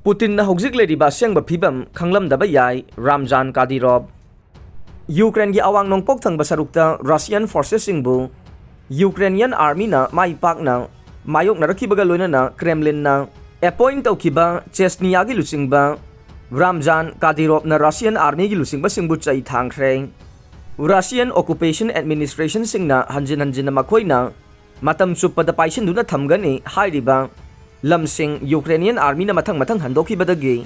Putin na hojik leiriba siangba phibam khanglamdaba yai Ramzan Kadyrov. Ukraine gi awang nongpok thangba sarukta Russian forces singbu Ukrainian army na maipakna mayok narakhibaga loinana Kremlin na appoint tawkhiba Chechnya gi lusingba Ramzan Kadyrov na Russian army gi lusingba singbu chai thangkhre. Russian Occupation Administration singna hanjin na makoina matam chupada paisinduna thamgani hairiba lamsing Ukrainian army na mathang handokibadagi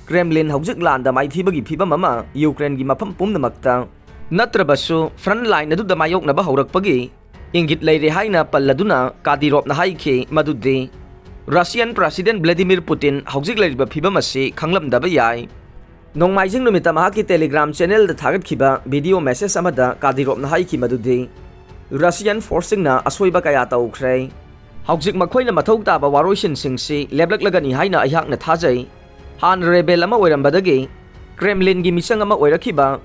Kremlin hojik landa maithibagi phibam ama Ukraine gi mafam pumnamakta natrabasu front line adu da mayok na ba haurakpagi ingit leire haina palladuna Kadyrov na haike madude Russian President Vladimir Putin hojik leiriba phibam ase khanglamdaba yai nongmaijing numita mahaki Telegram channel da thagat khiba video message amada Kadyrov na haiki madude Russian forcing na asoiba kaya tawkhre hojik makhoina mathau taba waroisin singsi leblaklagani haina ayhakna thajai han rebel ama oirambadagi Kremlin gi misang ama oirakhiba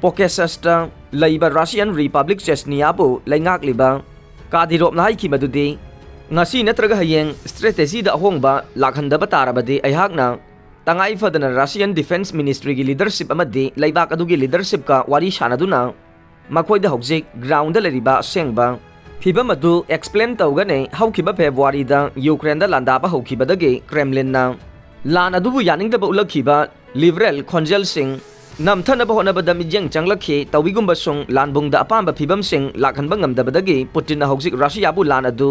Pokesasta laiba Russian Republic Chechnya bu laingakliba Kadyrov na haiki madudi ngasi natraga hayeng strategy da ahongba lakhandaba tarabadi ayhakna tangai fadana Russian Defense Ministry gi leadership amadi laibak adugi leadership ka wari sanaduna makoida hojik ground da leriba sengba phibam adu explain tawgane haukiba February da Ukraine da landaba haukibadagi Kremlin na lan adubu yaningdaba ulakhiba liberal khonjal sing namthanaba honabada mijeng changlakhi tawigumba sung lanbungda apamba phibam sing lakhanba ngamdabadagi Putin na hojik Russia bu lan adu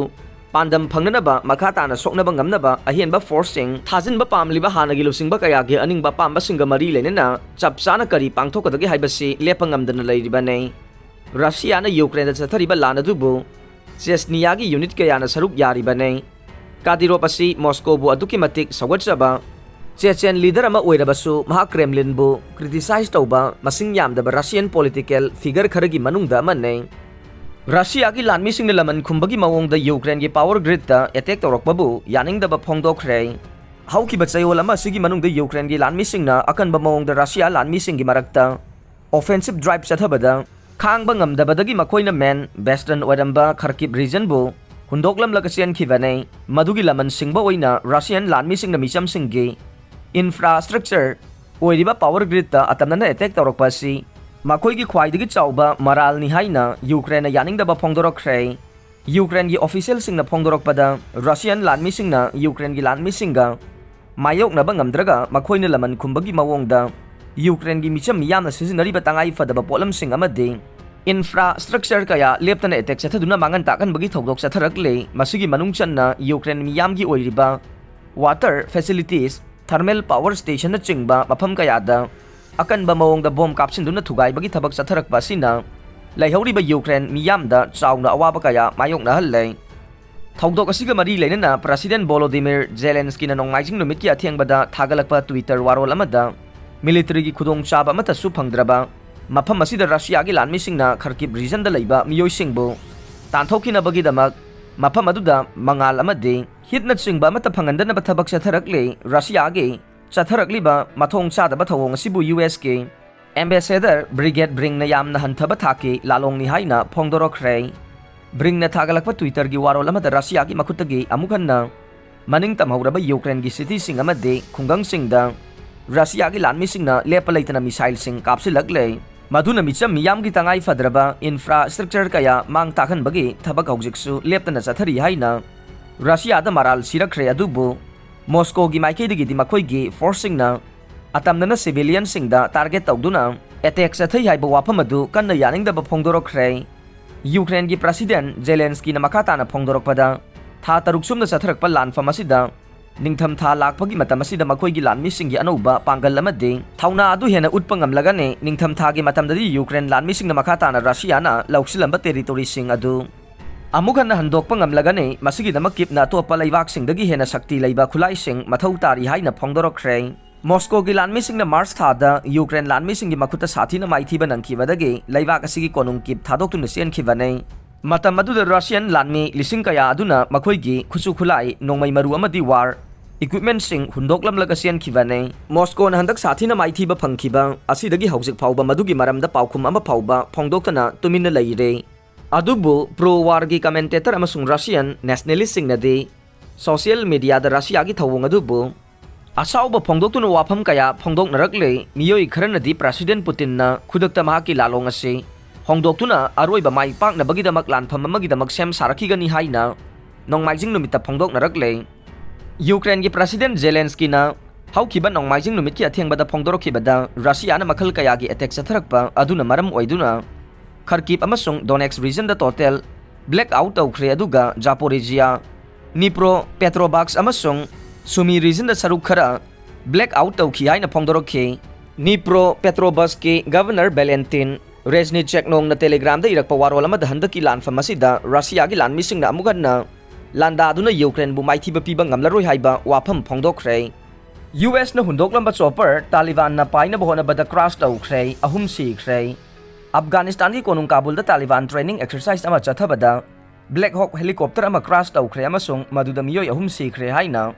pandam phangnaba makata na soknaba ngamnaba ahienba forcing thajinba pamliba hanagi lusingba kayagi aningba pamba singa mari lenena chapchana kari pangthokadagi haibasi lepangamdana leiribane Russia na Ukraine da chathariba lan adubu Chechnya gi unit kayana saruk yaribane Kadyrov asi Moscow bu aduki matik sawatchaba Chechen leader ama oirabasu maha Kremlin bu criticize tawba masing yamdaba Russian political figure kharagi manungda manne Russia gi lanmi singna laman khumbagi mawongda Ukraine gi power grid ta attack tawrakpa bu yaningdaba phongdokkhre haukiba chayol ama sigi manungda Ukraine gi lanmi singna akanba mawongda Russia lanmi singi marakta offensive drive chathabada khangba ngamdabadagi makoina men western oiramba Kharkiv region bu hundoklam lagasian khibane madugi laman singba oina Russian lanmi singna micham singi infrastructure oiriba power grid ta atamna attack tawrakpa si makoi gi khwaidagi chawba maral ni haina Ukraine yaningdaba phongdorokkhre Ukraine gi official singna phongdorokpada Russian lanmi singna Ukraine gi lanmi singa mayokna ba ngamdraga makoina laman khumbagi mawongda Ukraine gi micham yamna sizinariba tangai fadaba polam sing amade infrastructure kaya leptana attack chathaduna mangan takan bagi thogdok chatharakle masigi manungchanna Ukraine miyam gi oiriba water facilities thermal power station na chingba mafam kayada akanba mawongda bomb kapsinduna thugai bagi thabak chatharakpa sina laihoriba Ukraine miyamda chawna awaba kaya mayokna halle thogdok asiga mari leinana President Volodymyr Zelensky na nongmaijing numit ki athengbada thagalakpa Twitter warol amada military gi khudong chaba mata su phangdraba mafam asida Russia gi lanmi singna Kharkiv region da leiba miyoi singbu tanthokina bagi damak mafam aduda mangal amade hitna chingba mata phangandana bathabak chatharakle Russia gi chatharakliba mathong chadaba thawong asibu US ke ambassador brigade bring na yamna hanthaba thaki lalong ni haina phongdorokkhre bring na thagalakpa Twitter gi warol amada Russia gi makhutagi amukhanna maning tamhauraba Ukraine gi city sing amade khungang singda Russia gi lanmi singna lepa leitana missile sing kapsilagle maduna micham miyam gi tangai fadraba infrastructure kaya mang takhan bagi thabak haujiksu leptana chathari haina Russia da maral sirakre adubu Moscow gi maikedi di makoi gi forcing na atamna civilian singda target tawduna attack chathai haiba wafam adu kanna yaningdaba phongdorokkhre Ukraine gi President Zelensky na makata na phongdorokpada tha taruk sumna chatharakpa lanfam asida ningtham tha lakpagi matam asida makoi gi lanmi singi anouba panggal amade thauna adu hena utpangam lagane ningtham tha gi matamdadi Ukraine lanmi singna makata na Russia na lausilamba territory sing adu amukhanna handokpa ngamlagane masigi damak kipna topa laibak singdagi hena shakti leiba khulai sing mathau tari haina phongdorokkhre Moscow gi lanmi singna March thada Ukraine lanmi singi makhuta sathina maithiba nangkhibadagi laibak asigi konung kip thadoktuna senkhibane matam aduda Russian lanmi lising kaya aduna makhoi gi khusu khulai nongmai maru amadi war equipment sing hundoklam laga senkhibane Moscow na handak sathina maithiba phangkhiba asidagi hojik phawba madugi maramda paukhum ama phawba phongdoktana tumina leire adubu pro war gi commentator amasung Russian nationalist singnadi social media da Russia gi thawong adubu Asauba phongdoktuna wafam kaya phongdoknarakle miyoi kharanadi President Putinna khudakta mahaki lalong ase hongdoktuna aroiba mai paknabagidamak lanpham amagidamak sem sarakigani haina nongmaijing numita phongdoknarakle. Ukraine gi President Zelensky na haukiba nongmaijing numit ki athengbada phongdorokibada Russia na makhal kaya gi attack satharakpa aduna maram oiduna Kharkiv amasung Donetsk region da total blackout tawkhre aduga Zaporizhia, Dnipro Petrovsk amasung Sumi region da saruk khara blackout tawkhi haina phongdorokhe. Dnipro Petrovsk ki Governor Valentin Reznicek nong na telegram da irakpa warol ama da handaki lanfam asida Russia gi lanmising na amugan na landa aduna Ukraine bu maithiba piba ngamlaroi haiba wafam phongdokre. US na hundoklamba chopper Taliban na paina bohona bada crash tawkhre ahum sikhre. Afghanistan ki konung Kabul da Taliban training exercise ama chathabada Black Hawk helicopter ama crash tawkhre amasung maduda miyoi ahum sikhre haina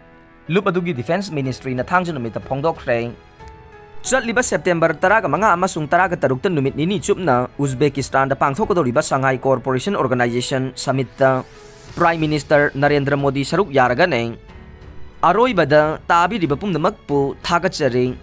lup adugi Defense Ministry na thangja numita phongdokre. Chatliba September 15 amasung 13 numit nini chupna Uzbekistan da pangthokadoriba Shanghai Cooperation Organization Summit ta Prime Minister Narendra Modi saruk yaragane aroibada tabiriba pumnamakpu thagachare.